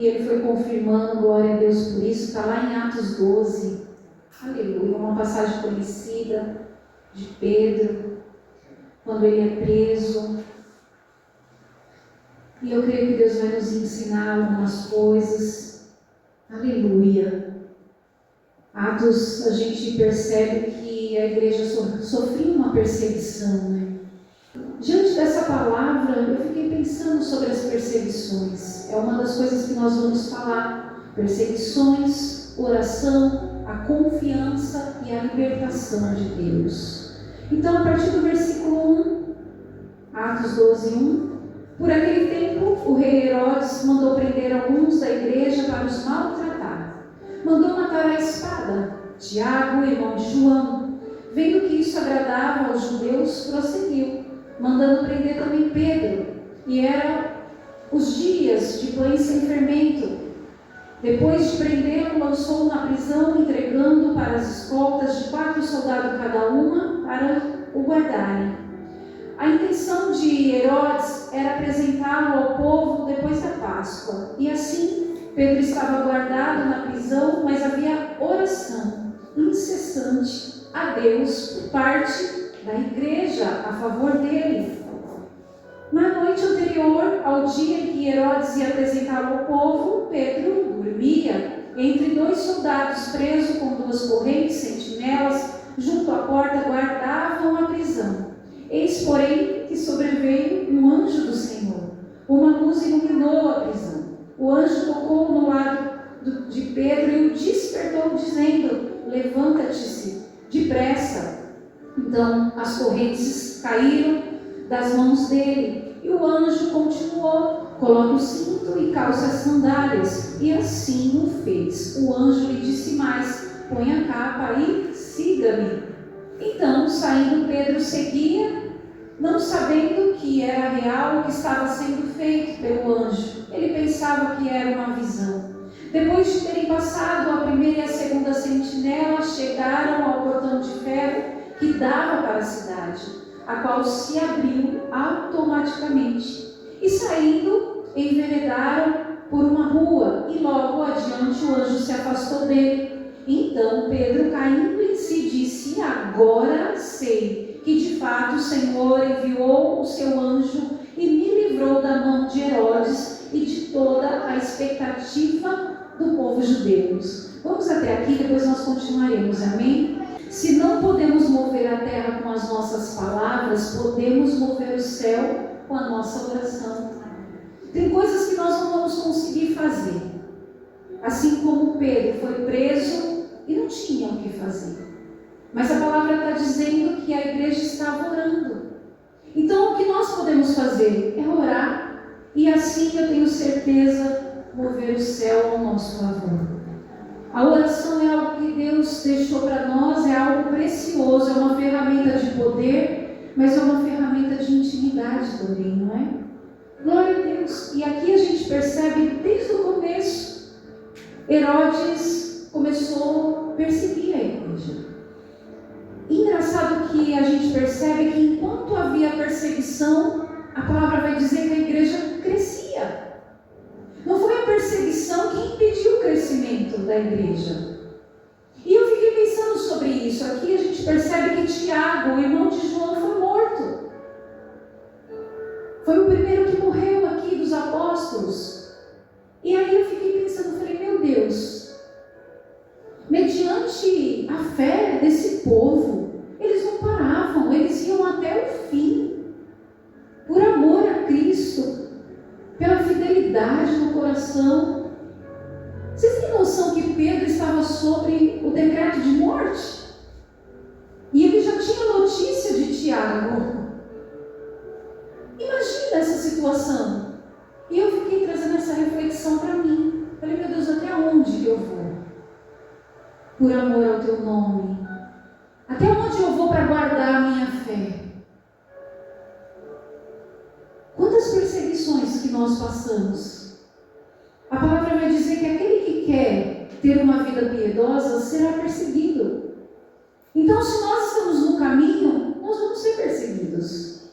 E ele foi confirmando, glória a Deus por isso, está lá em Atos 12, aleluia, uma passagem conhecida de Pedro, quando ele é preso. E eu creio que Deus vai nos ensinar algumas coisas, aleluia. Atos, a gente percebe que a igreja sofria uma perseguição, né? Diante dessa palavra, eu fiquei pensando sobre as perseguições. É uma das coisas que nós vamos falar. Perseguições, oração, a confiança e a libertação de Deus. Então, a partir do versículo 1, Atos 12, 1, por aquele tempo, o rei Herodes mandou prender alguns da igreja para os maltratar. Mandou matar à espada Tiago, irmão de João. Vendo que isso agradava aos judeus, prosseguiu, mandando prender também Pedro. E eram os dias de pães sem fermento. Depois de prendê-lo, lançou-o na prisão, entregando para as escoltas de 4 soldados cada uma para o guardarem. A intenção de Herodes era apresentá-lo ao povo depois da Páscoa. E assim, Pedro estava guardado na prisão, mas havia oração incessante a Deus por parte da igreja a favor dele. Na noite anterior ao dia em que Herodes ia apresentá-lo ao povo, Pedro dormia entre 2 soldados presos com 2 correntes, sentinelas, junto à porta guardavam a prisão. Eis, porém, que sobreveio um anjo do Senhor. Uma luz iluminou a prisão. O anjo tocou no lado de Pedro e o despertou, dizendo: levanta-te-se depressa. Então as correntes caíram das mãos dele. E o anjo continuou: coloque o cinto e calce as sandálias. E assim o fez. O anjo lhe disse mais: põe a capa e siga-me. Então, saindo, Pedro seguia, não sabendo que era real o que estava sendo feito pelo anjo. Ele pensava que era uma visão. Depois de terem passado a primeira e a segunda sentinela, chegaram ao portão de ferro que dava para a cidade, a qual se abriu automaticamente. E saindo, enveredaram por uma rua, e logo adiante o anjo se afastou dele. Então Pedro, caindo em si, disse: agora sei que de fato o Senhor enviou o seu anjo e me livrou da mão de Herodes e de toda a expectativa do povo judeu. Vamos até aqui, depois nós continuaremos, amém? Se não podemos mover a terra com as nossas palavras, podemos mover o céu com a nossa oração. Tem coisas que nós não vamos conseguir fazer. Assim como Pedro foi preso e não tinha o que fazer. Mas a palavra está dizendo que a igreja estava orando. Então o que nós podemos fazer é orar. E assim eu tenho certeza mover o céu ao nosso favor. A oração é algo que Deus deixou para nós, é algo precioso, é uma ferramenta de poder, mas é uma ferramenta de intimidade também, não é? Glória a Deus. E aqui a gente percebe desde o começo, Herodes começou a perseguir a igreja. Engraçado que a gente percebe que enquanto havia perseguição, a palavra vai dizer que a igreja crescia. Não foi a perseguição que impediu o crescimento da igreja. E eu fiquei pensando sobre isso. Aqui a gente percebe que Tiago, o irmão de João, foi morto. Foi o primeiro que morreu aqui dos apóstolos. E aí eu fiquei pensando, falei, meu Deus, mediante a fé desse povo, eles não paravam, eles iam até o fim, por amor a Cristo, pela fidelidade no coração. Vocês têm noção que Pedro estava sobre o decreto de morte? E ele já tinha notícia de Tiago. Imagina essa situação. E eu fiquei trazendo essa reflexão para mim. Falei, meu Deus, até onde que eu vou? Por amor ao teu nome. Até onde eu vou para guardar a minha fé? Quantas perseguições que nós passamos? A palavra vai dizer que aquele que quer ter uma vida piedosa será perseguido. Então, se nós estamos no caminho, nós vamos ser perseguidos.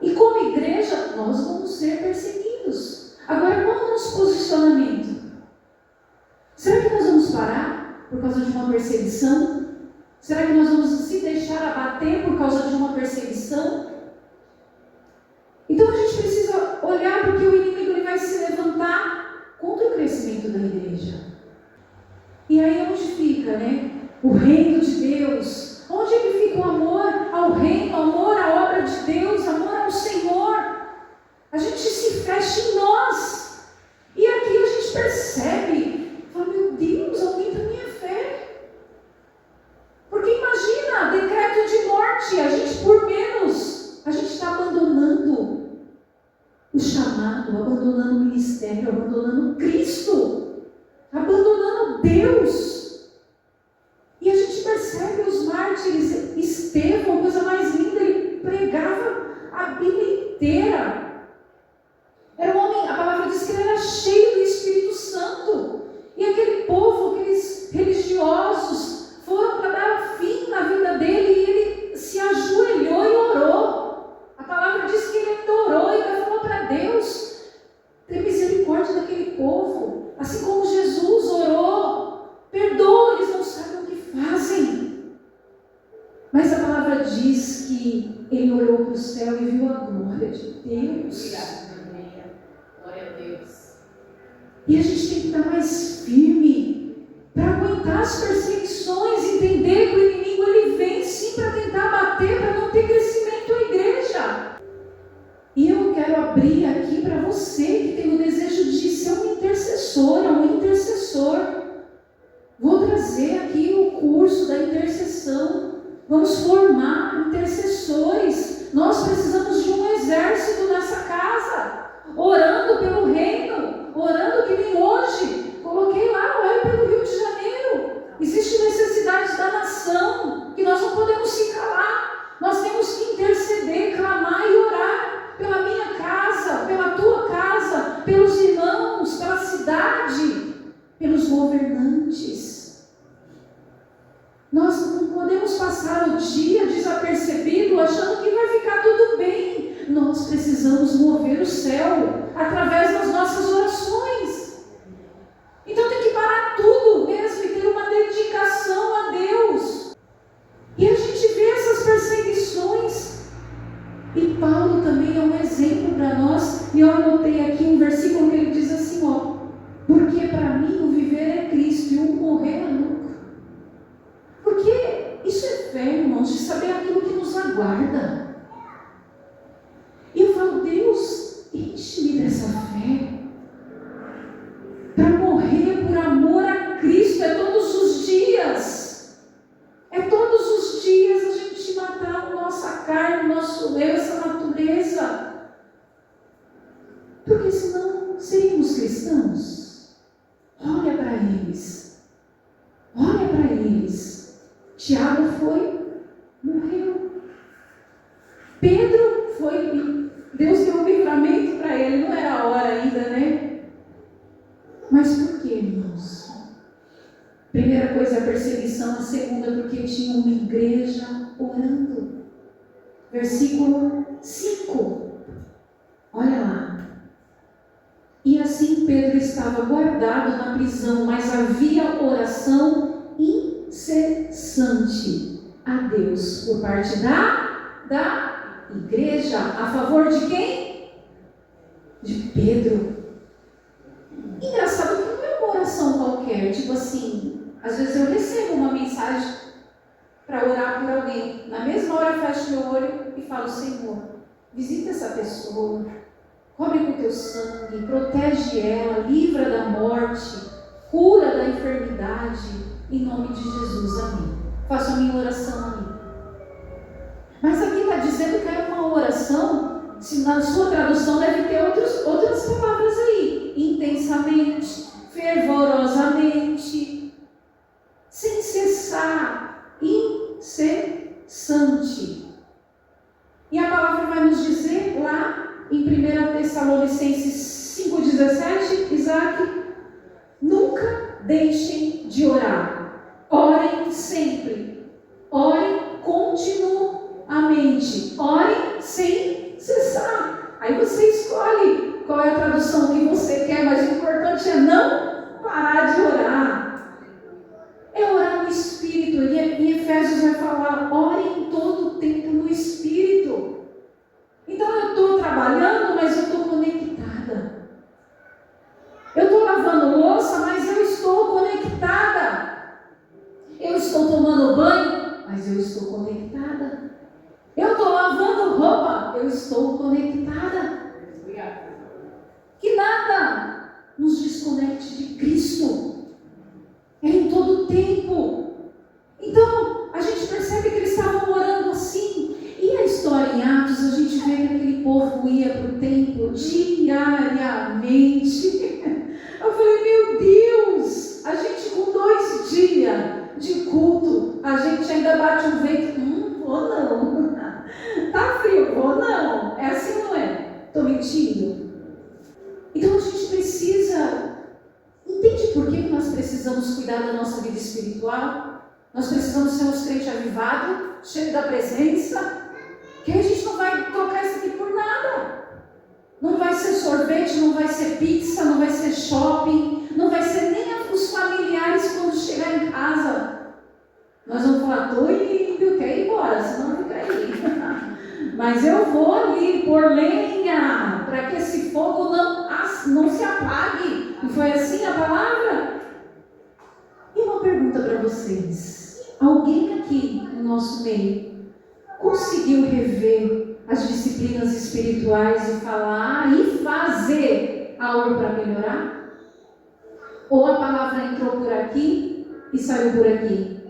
E como igreja, nós vamos ser perseguidos. Agora, qual é o nosso posicionamento? por causa de uma perseguição? Será que nós vamos se deixar abater por causa de uma perseguição? Então a gente precisa olhar, porque o inimigo ele vai se levantar contra o crescimento da igreja. E aí onde fica, né? O reino de Deus. Onde é que fica o amor ao reino, amor à obra de Deus, amor ao Senhor? A gente se fecha em nós. E aqui a gente percebe, fala, meu Deus, aumenta a minha fé. Porque imagina, decreto de morte, a gente por menos, a gente está abandonando o chamado, abandonando o ministério, abandonando Cristo, abandonando Deus. E a gente percebe os mártires. Estevão, coisa mais linda, ele pregava a Bíblia inteira. Era um homem, a palavra diz que ele era cheio do Espírito Santo. E aquele povo, aqueles religiosos, foram para dar fim na vida dele e ele se ajoelhou e orou. A palavra diz que ele orou e ainda falou para Deus: tem misericórdia daquele povo, assim como Jesus orou, perdoa, eles não sabem o que fazem. Mas a palavra diz que ele olhou para o céu e viu a glória de Deus. Glória a Deus. E a gente tem que estar mais firme para aguentar as perseguições, entender que o inimigo ele vem sim para tentar bater, para não ter crescimento à igreja. E eu quero abrir aqui para você que tem o desejo de ser uma intercessora, um intercessor. Vou trazer aqui o curso da intercessão. Vamos formar intercessores. Nós precisamos de um exército nessa casa, orando pelo reino, orando que nem hoje. Coloquei lá, ore pelo Rio de Janeiro. Existe necessidade da nação, que nós não podemos ficar lá. Nós temos que interceder, clamar e orar pela minha casa, pela tua casa, pelos irmãos, pela cidade, pelos governantes. Nós não podemos passar o dia desapercebido, achando que vai ficar tudo bem. Nós precisamos mover o céu através das nossas orações. Então tem que parar tudo mesmo e ter uma dedicação a Deus. E a gente vê essas perseguições. E Paulo também é um exemplo para nós. E eu anotei aqui um versículo que ele diz assim, porque para mim o viver é Cristo e o morrer é lucro. Porque isso é fé, irmãos, de saber aquilo que nos aguarda. E eu falo, Deus, enche-me dessa fé para morrer por amor a Cristo. É todos os dias. É todos os dias a gente matar a nossa carne, o nosso eu, essa natureza. Porque senão seríamos cristãos. Olha para eles. Olha para eles. Tiago foi, morreu. Pedro foi, Deus deu um livramento para ele, não era a hora ainda, né? Mas por quê, irmãos? Primeira coisa, a perseguição. A segunda, porque tinha uma igreja orando. Versículo 5. Olha lá. E assim Pedro estava guardado na prisão, mas havia oração incessante a Deus por parte da igreja. A favor de quem? De Pedro. Engraçado que não é uma oração qualquer, tipo assim, às vezes eu recebo uma mensagem para orar por alguém, na mesma hora eu fecho meu olho e falo: Senhor, visita essa pessoa, cobre com teu sangue, protege ela, livra da morte, cura da enfermidade, em nome de Jesus, amém. Faço a minha oração ali. Mas aqui está dizendo que é uma oração, se na sua tradução deve ter outras palavras aí. Intensamente, fervorosamente, sem cessar, incessante. E a palavra vai nos dizer lá em 1 Tessalonicenses 5,17, Isaac, nunca deixem de orar. Orem sempre. Orem continuamente. Orem sem cessar. Aí você escolhe qual é a tradução que você quer, mas o importante é não parar de orar. É estou lavando louça, mas eu estou conectada. Eu estou tomando banho, mas eu estou conectada. Eu estou lavando roupa, eu estou conectada. Que nada nos desconecte de Cristo. É em todo tempo. Então, a gente percebe que eles estavam orando assim. E a história em Atos, a gente vê que aquele povo ia para o templo diariamente. Eu falei, meu Deus, a gente com 2 dias de culto, a gente ainda bate um vento. Vou não. Tá frio, vou não. É assim ou não é? Estou mentindo? Então a gente precisa. Entende por que nós precisamos cuidar da nossa vida espiritual? Nós precisamos ser uns crentes avivados, cheios da presença, que a gente não vai trocar isso aqui por nada. Não vai ser sorvete, não vai ser pizza, não vai ser shopping, não vai ser nem os familiares quando chegar em casa. Nós vamos falar, estou indo, quer ir embora, senão fica aí. Mas eu vou ali pôr lenha, para que esse fogo não se apague. Não foi assim a palavra? E uma pergunta para vocês. Alguém aqui no nosso meio conseguiu rever as disciplinas espirituais e falar e fazer algo para melhorar? Ou a palavra entrou por aqui e saiu por aqui?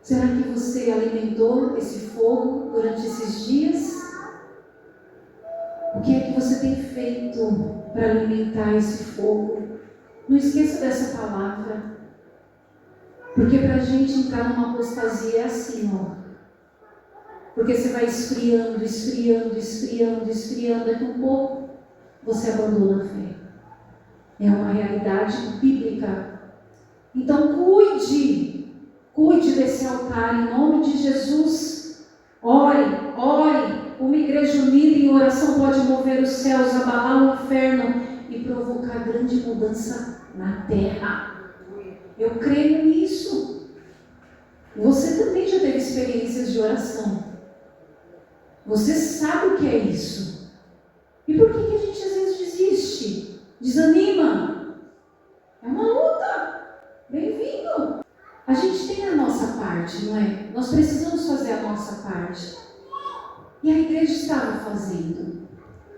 Será que você alimentou esse fogo durante esses dias? O que é que você tem feito para alimentar esse fogo? Não esqueça dessa palavra. Porque para a gente entrar numa apostasia é assim, ó. Porque você vai esfriando, daqui um pouco você abandona a fé. É uma realidade bíblica. Então cuide desse altar em nome de Jesus. Ore. Uma igreja unida em oração pode mover os céus, abalar o inferno e provocar grande mudança na terra. Eu creio nisso. Você também já teve experiências de oração. Você sabe o que é isso. E por que a gente às vezes desiste? Desanima? É uma luta. Bem-vindo. A gente tem a nossa parte, não é? Nós precisamos fazer a nossa parte. E a igreja estava fazendo.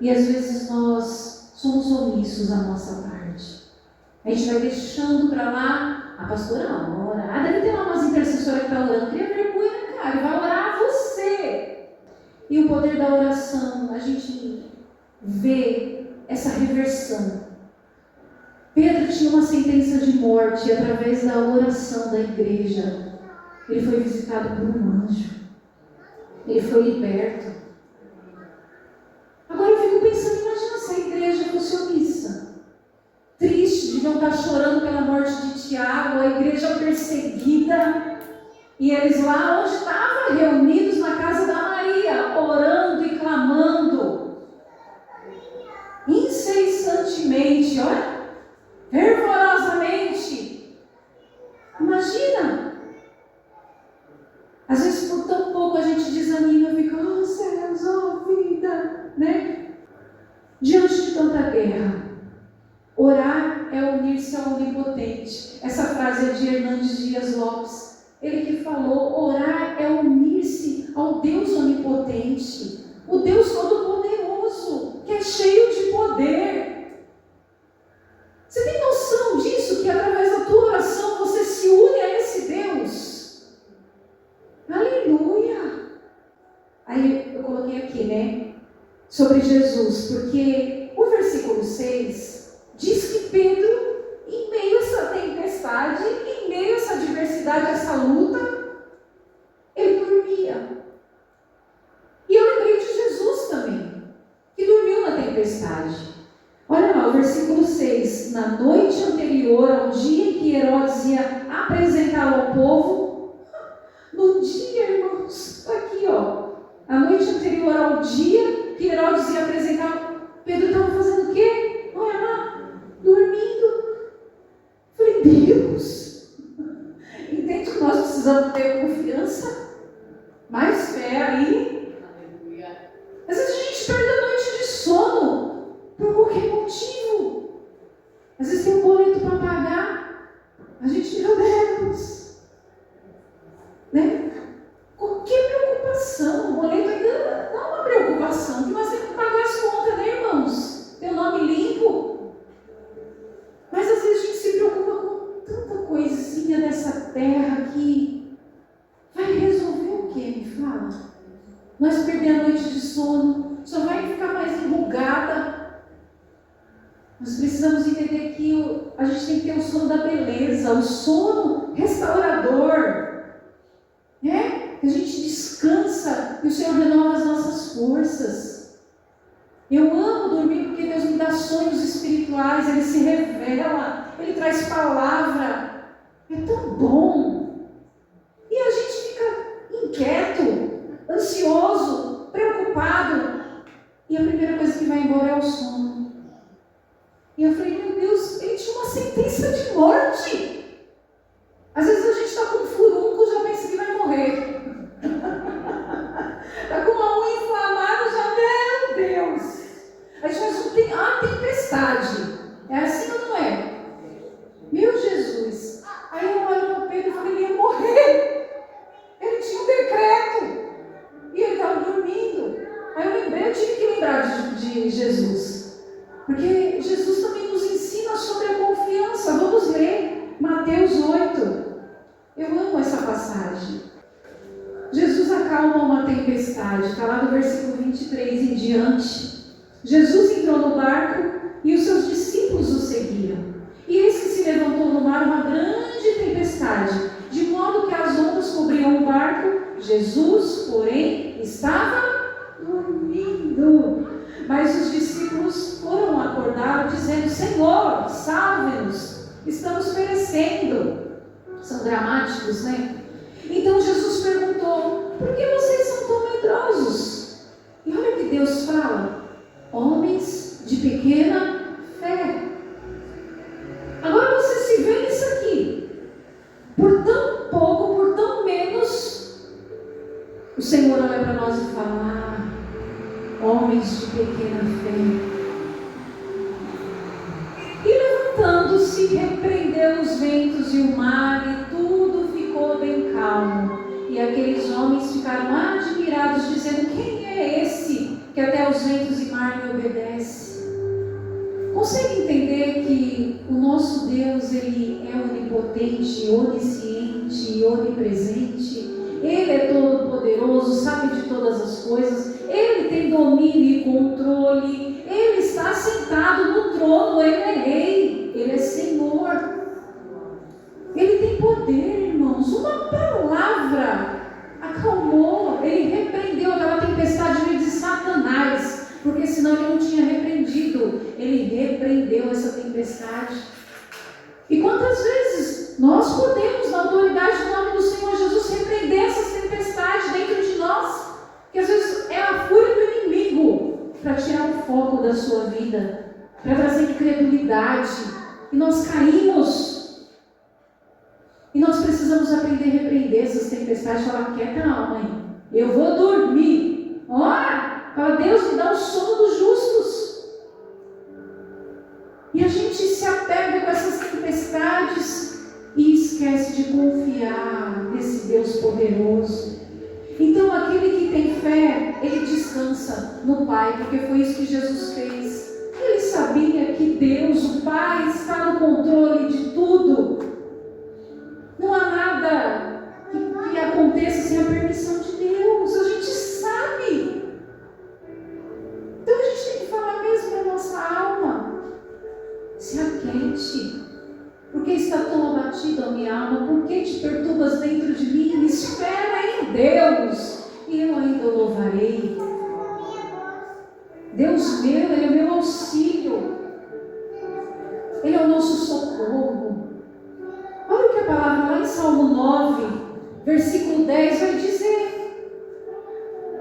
E às vezes nós somos omissos à nossa parte. A gente vai deixando para lá, a pastora não ora. Deve ter lá umas intercessoras que estão orando. Cria vergonha na cara, vai orar você. E o poder da oração, a gente vê essa reversão. Pedro tinha uma sentença de morte através da oração da igreja. Ele foi visitado por um anjo. Ele foi liberto. Agora eu fico pensando, imagina se a igreja fosse omissa. Triste, deviam estar chorando pela morte de Tiago, a igreja perseguida. E eles lá onde estavam, reunidos na casa da Maria, orando e clamando. Incessantemente, olha. Fervorosamente. Imagina. Às vezes por tão pouco a gente desanima e fica, oh céus, oh vida, né? Diante de tanta guerra, orar é unir-se ao onipotente. Essa frase é de Hernandes Dias Lopes. Ele que falou, orar é unir-se ao Deus onipotente, o Deus todo-poderoso, que é cheio de poder. Você tem noção disso? Que através da tua oração você se une a esse Deus? Aleluia! Aí eu coloquei aqui, né? Sobre Jesus, porque o versículo 6 diz que Pedro, em meio a essa tempestade, em meio a essa adversidade, a essa luta, ele dormia. E eu lembrei de Jesus também, que dormiu na tempestade. Olha lá, o versículo 6. Na noite anterior ao dia em que Herodes ia apresentá-lo ao povo, no dia, irmãos, aqui ó, a noite anterior ao dia que Herodes ia apresentar, Pedro estava fazendo o quê? Olha lá, dormindo. Falei, Deus, entende que nós precisamos ter confiança, mais fé aí. Às vezes a gente perde a noite de sono por por qualquer motivo. Às vezes tem um boleto para pagar, a gente, meu Deus, né? Qualquer preocupação, o boleto ainda dá uma preocupação, que nós temos que pagar as contas, né, irmãos? Ter o nome limpo. Mas às vezes a gente se preocupa com tanta coisinha dessa terra que vai resolver o quê? Me fala. Nós perdemos a noite de sono, só vai ficar mais enrugada. Nós precisamos entender que a gente tem que ter o sono da beleza, o sono restaurador, né? Que a gente descansa e o Senhor renova as nossas forças. Eu amo dormir porque Deus me dá sonhos espirituais, Ele se revela, Ele traz palavra. É tão bom. E a gente fica inquieto, ansioso, preocupado. E a primeira coisa que vai embora é o sono. E eu falei, meu Deus, Ele tinha uma sentença de morte. Às vezes a gente está com um furúnculo, já pensa que vai morrer. Está com uma unha inflamada, já, meu Deus. A gente faz uma tempestade. É assim ou não é? Meu Jesus. Aí eu olho para Pedro e falei, ele ia morrer. Ele tinha um decreto. E ele estava dormindo. Aí eu tive que lembrar de Jesus. Porque Jesus também nos ensina sobre a confiança. Vamos ler Mateus 8. Eu amo essa passagem. Jesus acalma uma tempestade. Está lá do versículo 23 em diante. Jesus entrou no barco e os seus discípulos o seguiram. E eis que se levantou no mar uma grande tempestade, de modo que as ondas cobriam o barco. Jesus, porém, estava dormindo. Mas os discípulos foram acordá-lo, dizendo, Senhor, salve-nos, estamos perecendo. São dramáticos, né? Então Jesus perguntou, por que vocês são tão medrosos? E olha o que Deus fala, homens de pequena fé. Agora você se vê nisso aqui, por tão pouco, por tão menos, o Senhor olha para nós e fala, homens de pequena fé. E levantando-se, repreendeu os ventos e o mar, e tudo ficou bem calmo. E aqueles homens ficaram admirados, dizendo, quem é esse que até os ventos e mar lhe obedece? Consegue entender que o nosso Deus, Ele é onipotente, onisciente e onipresente? Ele é todo poderoso, sabe de todas as coisas. Ele tem domínio e controle. Ele está sentado no trono. Ele é rei. Ele é Senhor. Ele tem poder, irmãos. Uma palavra acalmou. Ele repreendeu aquela tempestade de Satanás. Porque senão ele não tinha repreendido. Ele repreendeu essa tempestade. E quantas vezes nós podemos, na autoridade do nome do Senhor Jesus, repreender essas tempestades dentro de nós? Que às vezes é a fúria do inimigo para tirar o foco da sua vida, para trazer incredulidade. E nós caímos. E nós precisamos aprender a repreender essas tempestades. Falar, quieta a alma, hein? Eu vou dormir. Ora! Para Deus me dá o sono dos justos. E a gente se apega com essas tempestades e esquece de confiar nesse Deus poderoso. Então aquele que tem fé, ele descansa no Pai, porque foi isso que Jesus fez. Ele sabia que Deus, o Pai, está no controle de tudo. Não há nada que aconteça sem a permissão de Deus. A gente sabe. Então a gente tem que falar mesmo na nossa alma. Se aquiete. Por que está tão abatida a minha alma? Por que te perturbas dentro de mim? Espera em Deus. E eu ainda o louvarei. Deus meu, Ele é o meu auxílio. Ele é o nosso socorro. Olha o que a palavra lá em Salmo 9, versículo 10 vai dizer.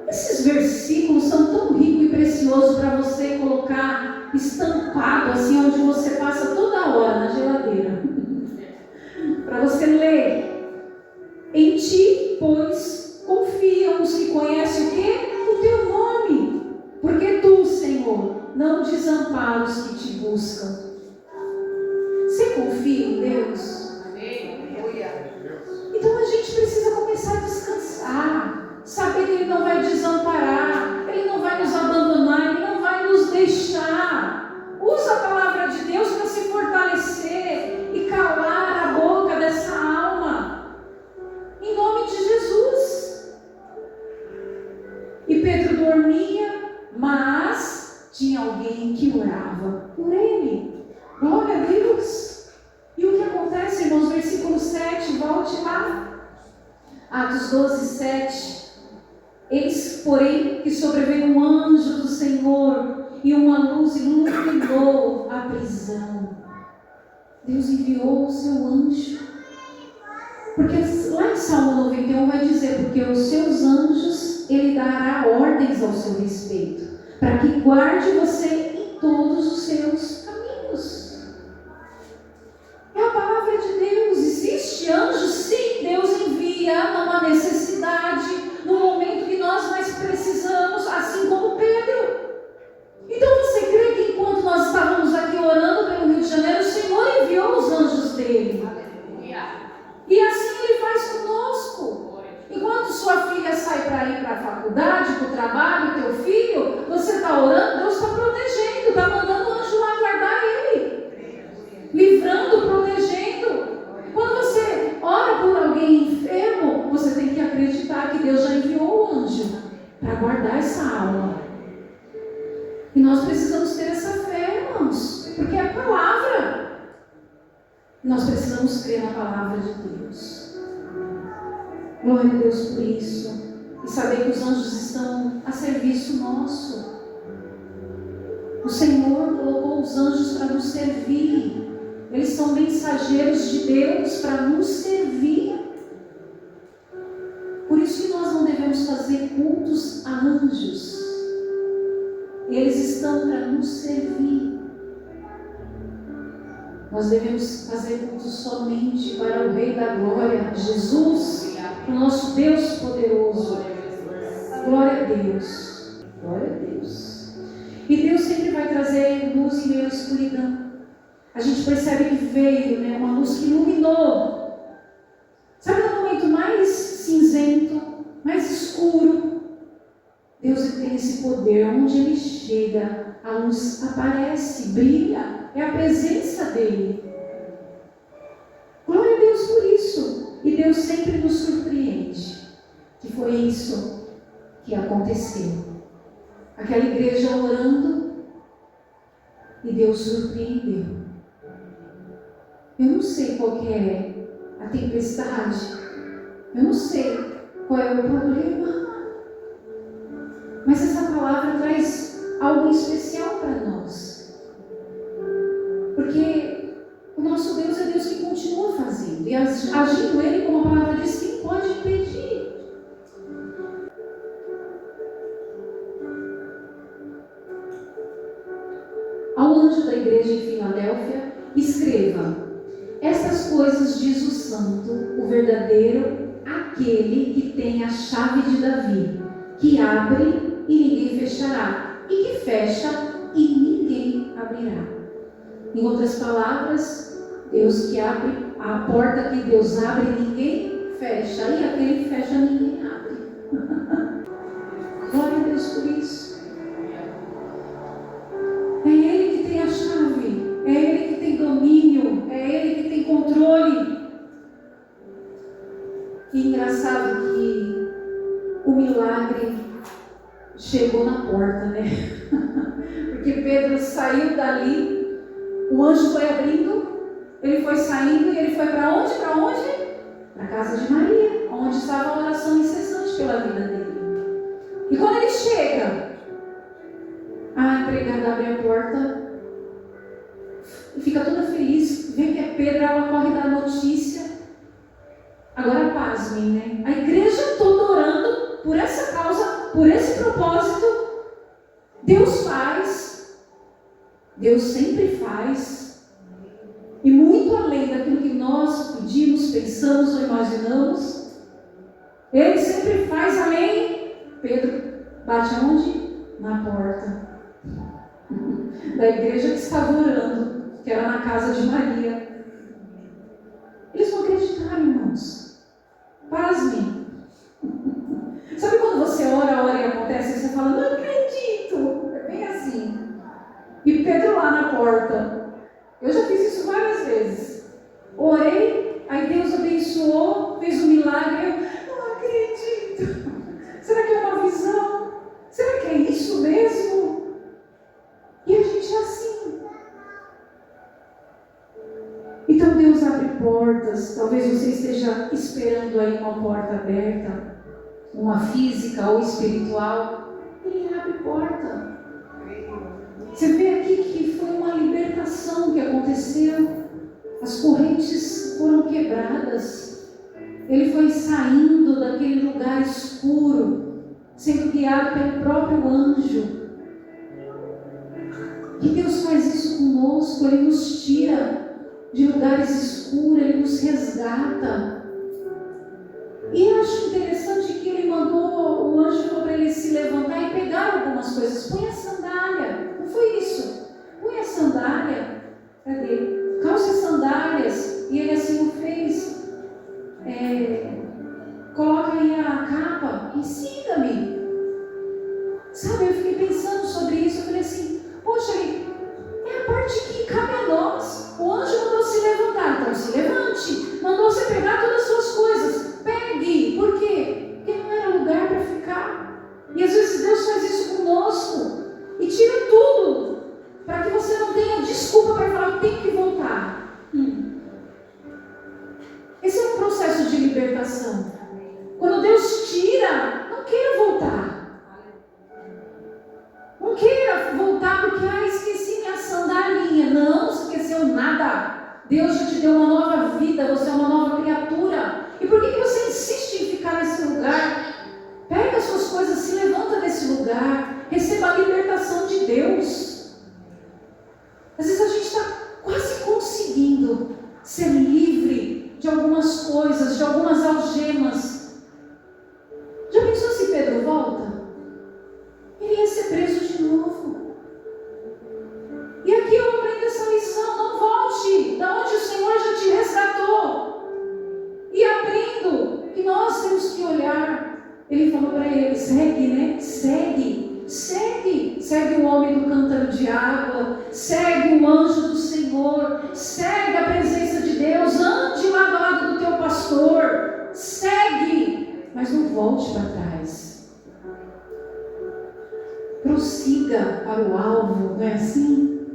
Esses versículos são tão ricos e preciosos para você colocar estampado assim, onde você passa toda hora na geladeira. Para você ler. Em ti, pois, confiam os que conhecem o quê? O teu nome. Porque tu, Senhor, não não desampara os que te buscam. Você confia em Deus? Então a gente precisa começar a descansar, saber que Ele não vai desamparar, Ele não vai nos abandonar, Ele não vai nos deixar. Usa a palavra de Deus para se fortalecer e calar a boca dessa alma, em nome de Jesus. E Pedro dormia, mas tinha alguém que orava por ele. Glória a Deus. E o que acontece, irmãos? Versículo 7, volte lá. Atos 12, 7. Eis, porém, que sobreveio um anjo do Senhor, e uma luz iluminou a prisão. Deus enviou o seu anjo. Porque lá em Salmo 91 vai dizer, porque os seus anjos Ele dará ordens ao seu respeito, para que guarde você em todos os seus caminhos. É a palavra de Deus. Existe anjo? Sim, Deus envia numa necessidade, no momento que nós mais precisamos, assim como Pedro. Então você crê que enquanto nós estávamos aqui orando pelo Rio de Janeiro, o Senhor enviou os anjos dele? E assim Ele faz conosco. Enquanto sua filha sai para ir para a faculdade, para o trabalho, teu filho, você está orando, Deus está protegendo, está mandando o anjo lá guardar ele, livrando, protegendo. Quando você ora por alguém enfermo, você tem que acreditar que Deus já enviou o anjo para guardar essa alma. E nós precisamos ter essa fé, irmãos, porque é a palavra. Nós precisamos crer na palavra de Deus. Glória a Deus por isso. E saber que os anjos estão a serviço nosso. O Senhor colocou os anjos para nos servir. Eles são mensageiros de Deus para nos servir. Por isso que nós não devemos fazer cultos a anjos. Eles estão para nos servir. Nós devemos fazer cultos somente para o Rei da Glória, Jesus, o nosso Deus poderoso. Glória a Deus. Glória a Deus. E Deus sempre vai trazer luz em meio à escuridão. A gente percebe que veio, uma luz que iluminou. Sabe no momento mais cinzento, mais escuro? Deus tem esse poder, onde Ele chega, a luz aparece, brilha. É a presença dEle. Glória a Deus por isso. E Deus sempre nos surpreende. Que foi isso que aconteceu. Aquela igreja orando e Deus surpreendeu. Eu não sei qual que é a tempestade. Eu não sei qual é o problema. Mas essa palavra traz algo especial para nós. Porque o nosso Deus é Deus que continua fazendo. E agindo Ele, como a palavra diz, quem pode impedir? Ao anjo da igreja em Filadélfia, escreva: estas coisas diz o santo, o verdadeiro, aquele que tem a chave de Davi, que abre e ninguém fechará, e que fecha e ninguém abrirá. Em outras palavras, Deus que abre, a porta que Deus abre, ninguém fecha, e aquele que fecha, ninguém abre. Glória a Deus por isso. É Ele que tem a chave, é Ele que tem domínio, é Ele que tem controle. E engraçado que o milagre chegou na porta, Porque Pedro saiu dali. O anjo foi abrindo, ele foi saindo e ele foi para onde? Para onde? Para a casa de Maria, onde estava a oração incessante pela vida dele. E quando ele chega, a empregada abre a porta e fica toda feliz, vê que é Pedro, ela corre dar notícia. Agora pasmem, A igreja toda orando por essa causa, por esse propósito. Deus faz. Deus sempre faz, e muito além daquilo que nós pedimos, pensamos ou imaginamos, Ele sempre faz, amém? Pedro bate aonde? Na porta. da igreja que estava orando, que era na casa de Maria. Eles não acreditaram, irmãos. Pasmem. Sabe quando você ora e acontece e você fala, não acredito? É bem assim. E Pedro lá na porta. Eu já fiz isso várias vezes. Orei, aí Deus abençoou, fez um milagre. Eu não acredito. Será que é uma visão? Será que é isso mesmo? E a gente é assim. Então Deus abre portas. Talvez você esteja esperando aí uma porta aberta, uma física ou espiritual. Ele abre porta. Você vê aqui que foi uma libertação que aconteceu. As correntes foram quebradas. Ele foi saindo daquele lugar escuro, sendo guiado pelo próprio anjo. E Deus faz isso conosco. Ele nos tira de lugares escuros, Ele nos resgata. E eu acho interessante que Ele mandou, o anjo falou para ele se levantar e pegar algumas coisas. Põe a sandália. Não foi isso? Põe a sandália. Cadê? Calce as sandálias. E ele assim o fez. Coloca aí a capa e siga-me. Sabe, eu fiquei pensando sobre isso. Eu falei assim, poxa, é a parte que cabe a nós. O anjo mandou se levantar, então se levante. Mandou você pegar todas as suas coisas. Pegue. Por quê? Porque não era lugar para ficar. E às vezes Deus faz isso conosco. E tira tudo. Para que você não tenha desculpa para falar, eu tenho que voltar. Esse é um processo de libertação. Quando Deus tira, não queira voltar. Não queira voltar porque, esqueci minha sandalinha. Não esqueceu nada. Deus já te deu uma nova vida, você é uma nova criatura. E por que você insiste em ficar nesse lugar? Pega as suas coisas, se levanta desse lugar. Receba a libertação de Deus. Às vezes a gente está quase conseguindo ser livre de algumas coisas, de algumas algemas. Já pensou se Pedro volta? Ele ia ser preso de novo. E aqui eu aprendo essa lição: não volte da onde o Senhor já te resgatou. E aprendo que nós temos que olhar. Ele falou para ele: segue, né? Segue. Segue o homem do cântaro de água, segue o anjo do Senhor, segue a presença de Deus, ande lado a lado do teu pastor, segue, mas não volte para trás. Prossiga para o alvo, não é assim?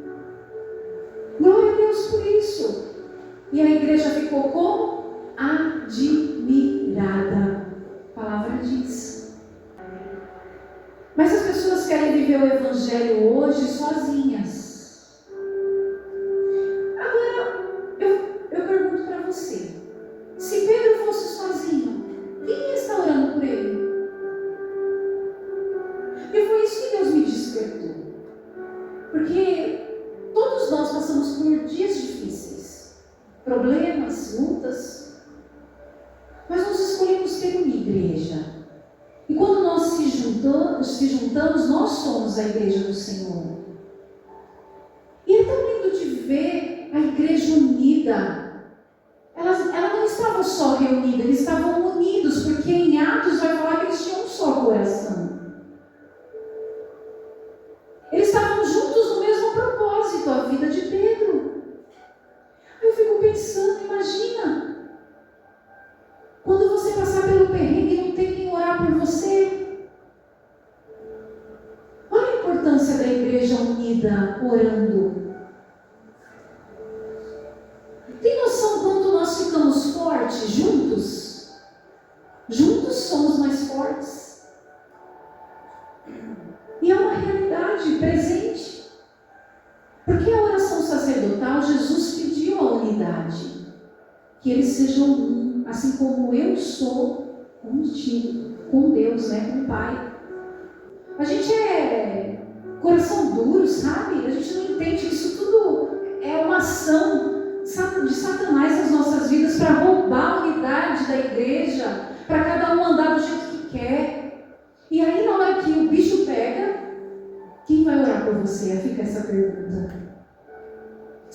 Glória a Deus por isso. E a igreja ficou como? Admirada. A palavra diz. Mas as pessoas querem viver o Evangelho hoje sozinhas. Agora, eu pergunto para você: se Pedro fosse sozinho, quem ia estar orando por ele? E foi isso que Deus me despertou. Porque todos nós passamos por dias difíceis, problemas, lutas. Mas nós escolhemos ter uma igreja. E quando nós se juntamos, nós somos a igreja do Senhor. E é tão lindo de ver a igreja unida. Ela não estava só reunida, eles estavam unidos, porque em Atos vai falar que eles tinham um só coração. Eles estavam juntos no mesmo propósito, a vida de Pedro. Eu fico pensando, imagina, quando você passar pelo perrengue e não tem quem orar por você. Olha a importância da igreja unida, orando. Tem noção quanto nós ficamos fortes juntos? Juntos somos mais fortes. E é uma realidade presente. Porque a oração sacerdotal, Jesus pediu a unidade. Que eles sejam um, assim como eu sou contigo, com Deus, né, com o Pai. A gente é coração duro, sabe? A gente não entende que isso tudo é uma ação de Satanás nas nossas vidas para roubar a unidade da igreja, para cada um andar do jeito que quer. E aí, na hora que o bicho pega, quem vai orar por você? Fica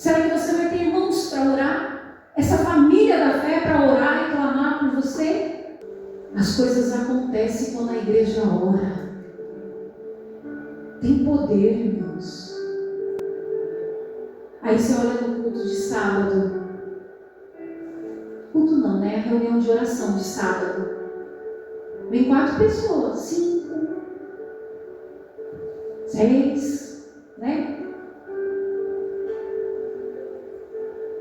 Será que você vai ter irmãos para orar? Essa família da fé para orar e clamar por você? As coisas acontecem quando a igreja ora. Tem poder, irmãos. Aí você olha no culto de sábado. Culto não, né? Reunião de oração de sábado. Vem 4 pessoas, 5, 6, né?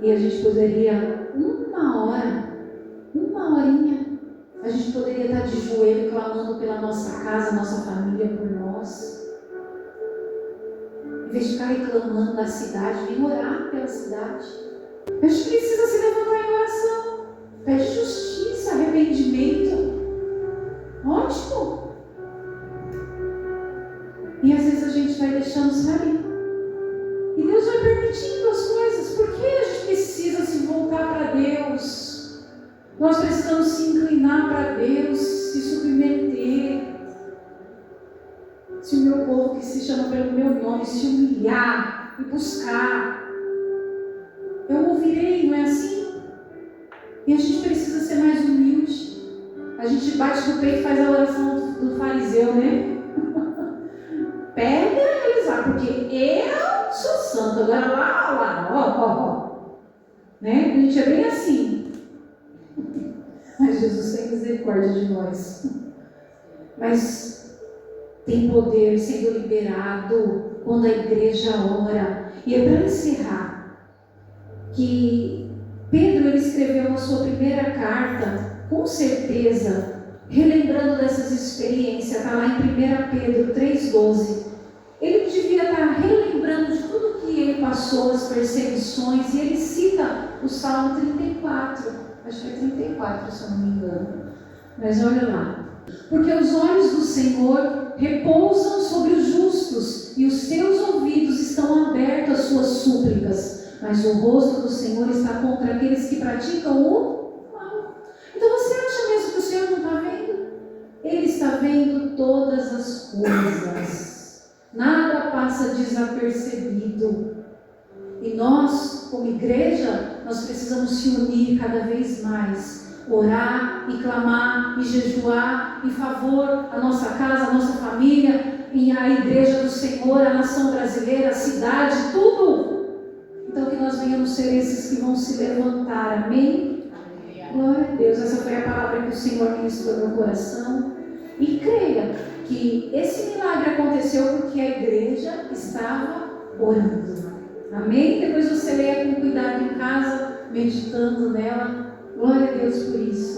E a gente poderia, uma horinha, a gente poderia estar de joelho clamando pela nossa casa, nossa família, por nós. Em vez de ficar reclamando da cidade, vem orar pela cidade. A gente precisa se levantar em oração. Pede justiça, arrependimento. Ótimo. E às vezes a gente vai deixando sair. E Deus vai permitindo as coisas. Por que a gente precisa se voltar para Deus? Nós precisamos se inclinar para Deus, se submeter. Se o meu povo que se chama pelo meu nome se humilhar e buscar, eu ouvirei, não é assim? E a gente precisa ser mais humilde. A gente bate no peito e faz a oração do fariseu, né? Pega eles lá, porque eu sou santo. Agora lá, né? A gente é bem assim. Mas Jesus tem misericórdia de nós. Mas tem poder sendo liberado quando a igreja ora. E é para encerrar que Pedro ele escreveu a sua primeira carta, com certeza, relembrando dessas experiências. Está lá em 1 Pedro 3,12. Ele devia estar relembrando de tudo que ele passou, as perseguições, e ele cita o Salmo 34, acho que é 34, se eu não me engano, mas olha lá. Porque os olhos do Senhor repousam sobre os justos, e os seus ouvidos estão abertos às suas súplicas, mas o rosto do Senhor está contra aqueles que praticam o mal. Então você acha mesmo que o Senhor não está vendo? Ele está vendo todas as coisas. Nada passa desapercebido. E nós, como igreja, nós precisamos se unir cada vez mais. Orar e clamar e jejuar em favor da nossa casa, a nossa família, e a igreja do Senhor, a nação brasileira, a cidade, tudo. Então que nós venhamos ser esses que vão se levantar. Amém? Glória a Deus. Essa foi a palavra que o Senhor ministrou no meu coração. E creia que esse milagre aconteceu porque a igreja estava orando. Amém? Depois você leia com cuidado em casa, meditando nela. Glória a Deus por isso.